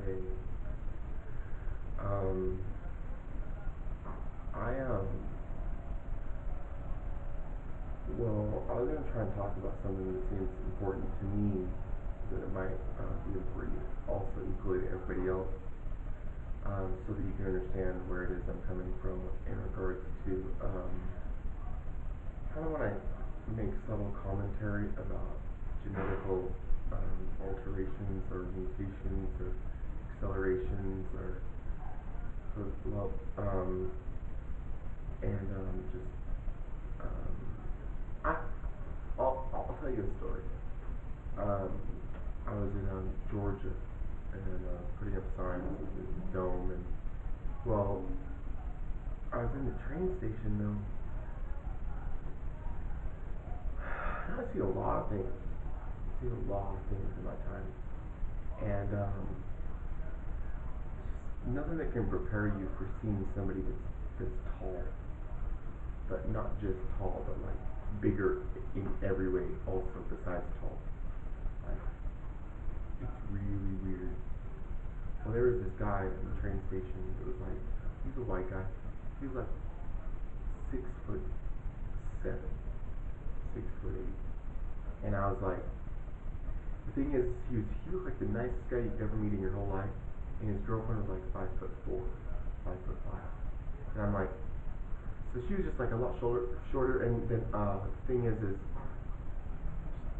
today. Um, I well, I was gonna try and talk about something that seems important to me, that it might be important also equally to everybody else, so that you can understand where it is I'm coming from in regards to kind of when I make subtle commentary about genetical alterations or mutations or accelerations or well, and just um, I I'll tell you a story. Um, I was in Georgia and I was putting up signs at the dome, and well, I was in the train station though. I've seen a lot of things. I've seen a lot of things in my time, and nothing that can prepare you for seeing somebody that's tall, but not just tall, but like bigger in every way also besides tall. Like, it's really weird. Well, there was this guy in the train station that was like, he's a white guy. He was like 6'7", 6'8", and I was like, the thing is, he was like the nicest guy you'd ever meet in your whole life, and his girlfriend was like 5'4", 5'5", and I'm like, so she was just like a lot shorter, and then the thing is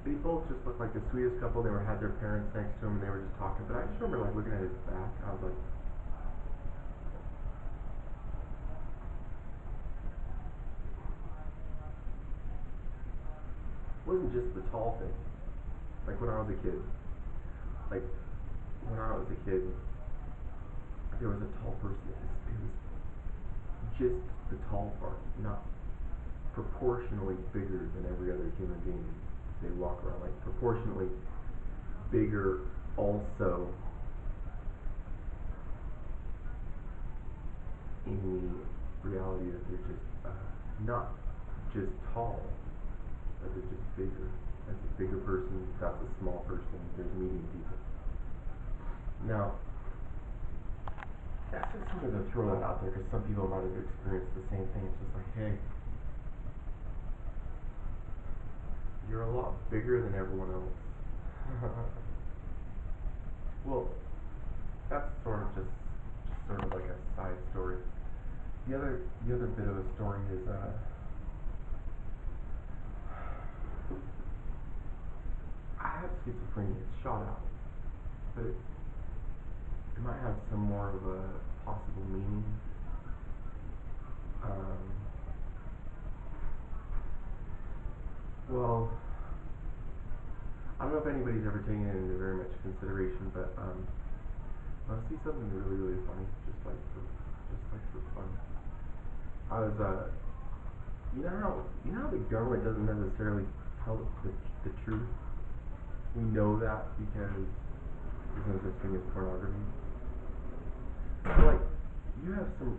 they both just looked like the sweetest couple. They had their parents next to them, and they were just talking. But I just remember like looking at his back. I was like, it wasn't just the tall thing. Like when I was a kid, like when I was a kid, there was a tall person. It was just the tall part, not proportionally bigger than every other human being. They walk around like proportionally bigger also in the reality that they're just not just tall, but they're just bigger. That's a bigger person, that's a small person, there's medium people. Now, that's just something to throw that out there because some people might have experienced the same thing. It's just like, hey, you're a lot bigger than everyone else. Well, that's sort of just sort of like a side story. The other bit of a story is I have schizophrenia. It's shot out, but it might have some more of a possible meaning. Well, I don't know if anybody's ever taken it into very much consideration, but I'll see something really funny, just like for fun. I was you know how the government doesn't necessarily tell the truth. We know that because there's no such thing as pornography. So like, you have some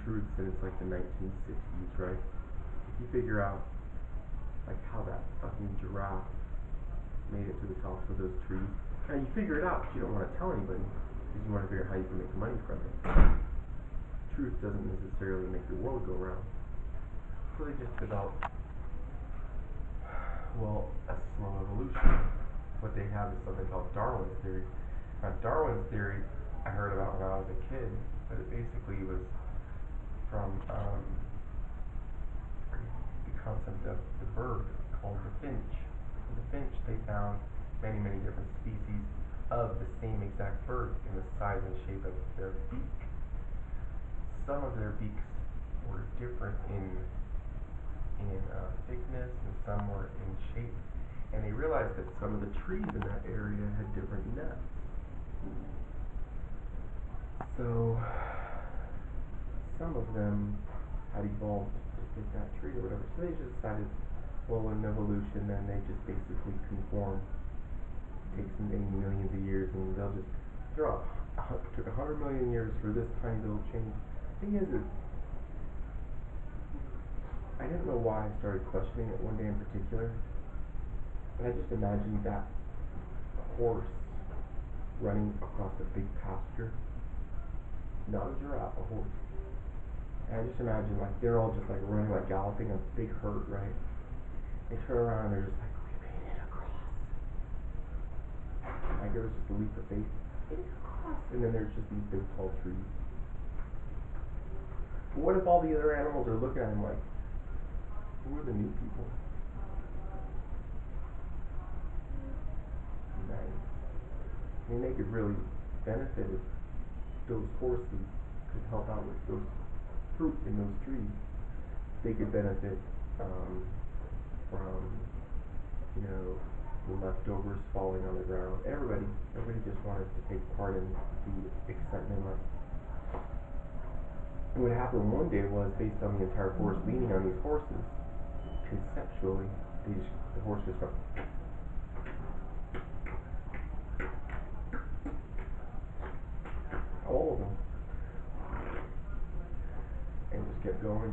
truths, and it's like the 1960s, right? If you figure out like how that fucking giraffe made it to the tops of those trees, now you figure it out, but you don't want to tell anybody because you want to figure out how you can make money from it. Truth doesn't necessarily make the world go round. So they just developed, well, a slow evolution. What they have is something called Darwin's theory. Now, Darwin's theory I heard about when I was a kid, but it basically was from the concept of the bird called the finch. And the finch, they found many different species of the same exact bird in the size and shape of their beak. Some of their beaks were different in thickness, and some were in shape. And they realized that some of the trees in that area had different nuts. So some of them had evolved to fit that tree or whatever. So they just decided, well, in evolution, then they just basically conform. It takes many millions of years, and they'll just took 100 million years for this tiny little change. The thing is I didn't know why I started questioning it one day in particular, but I just imagined that horse running across a big pasture pasture. Not a giraffe, a horse. And I just imagine like they're all just like running, like galloping a big herd, right? They turn around and they're just like, we made it across. Like it was just a leap of faith. Made it across. And then there's just these big tall trees. But what if all the other animals are looking at him like, who are the new people? Nice. I mean, they could really benefit if those horses could help out with those fruit in those trees. They could benefit from, the leftovers falling on the ground. Everybody just wanted to take part in the excitement. And what happened one day was, based on the entire forest leaning on these horses, conceptually, the horse just went, all of them, and just kept going,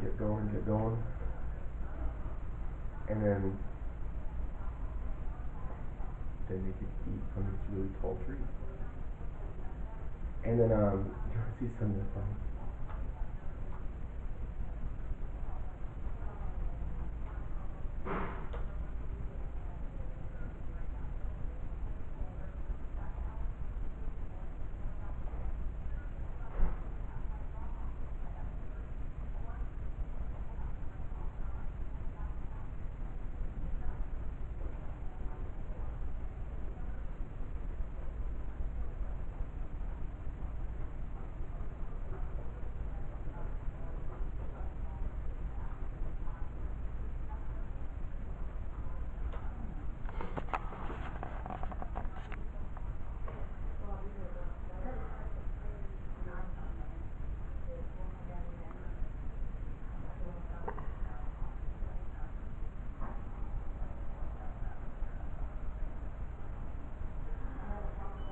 and then they could eat from these really tall trees. And then, you want to see something funny?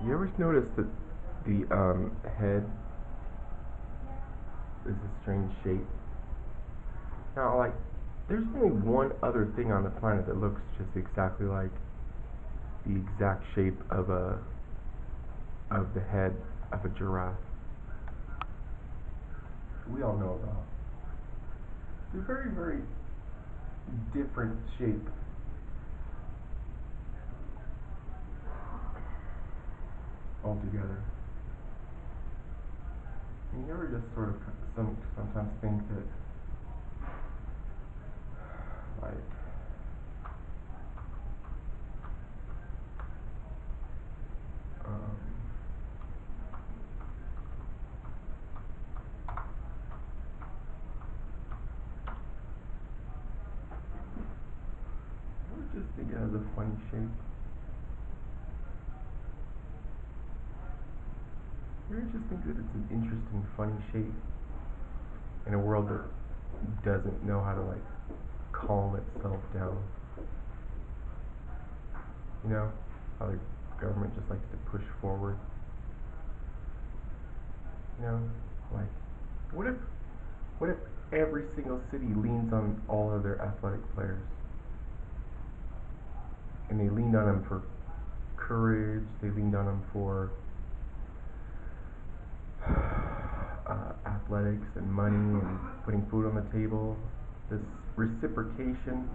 You ever notice that the head is a strange shape? Now, like, there's only one other thing on the planet that looks just exactly like the exact shape of the head of a giraffe. We all know about. It's a very, very different shape. Altogether. And you ever just sort of sometimes think that, like, I would just think it has a funny shape. You ever just think that it's an interesting, funny shape in a world that doesn't know how to, like, calm itself down? You know, how the government just likes to push forward. You know, like, what if every single city leans on all of their athletic players? And they leaned on them for courage, they leaned on them for athletics and money and putting food on the table. This reciprocation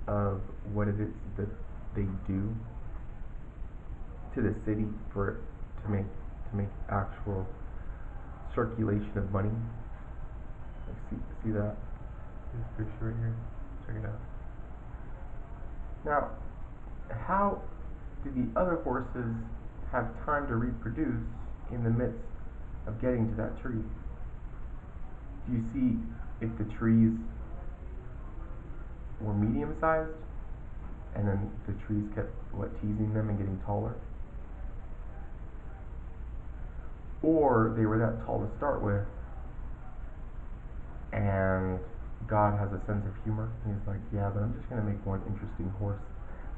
of what it is that they do to the city to make actual circulation of money. Like, see that? This picture right here. Check it out. Now, how do the other horses have time to reproduce in the midst of getting to that tree? Do you see if the trees were medium-sized, and then the trees kept teasing them and getting taller? Or they were that tall to start with, and God has a sense of humor. He's like, yeah, but I'm just going to make one interesting horse.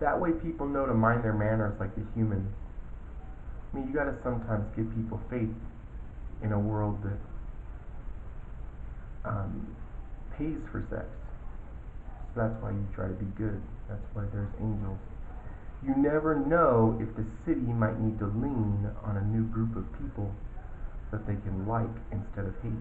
That way people know to mind their manners like the humans. I mean, you got to sometimes give people faith in a world that pays for sex. So that's why you try to be good. That's why there's angels. You never know if the city might need to lean on a new group of people that they can like instead of hate.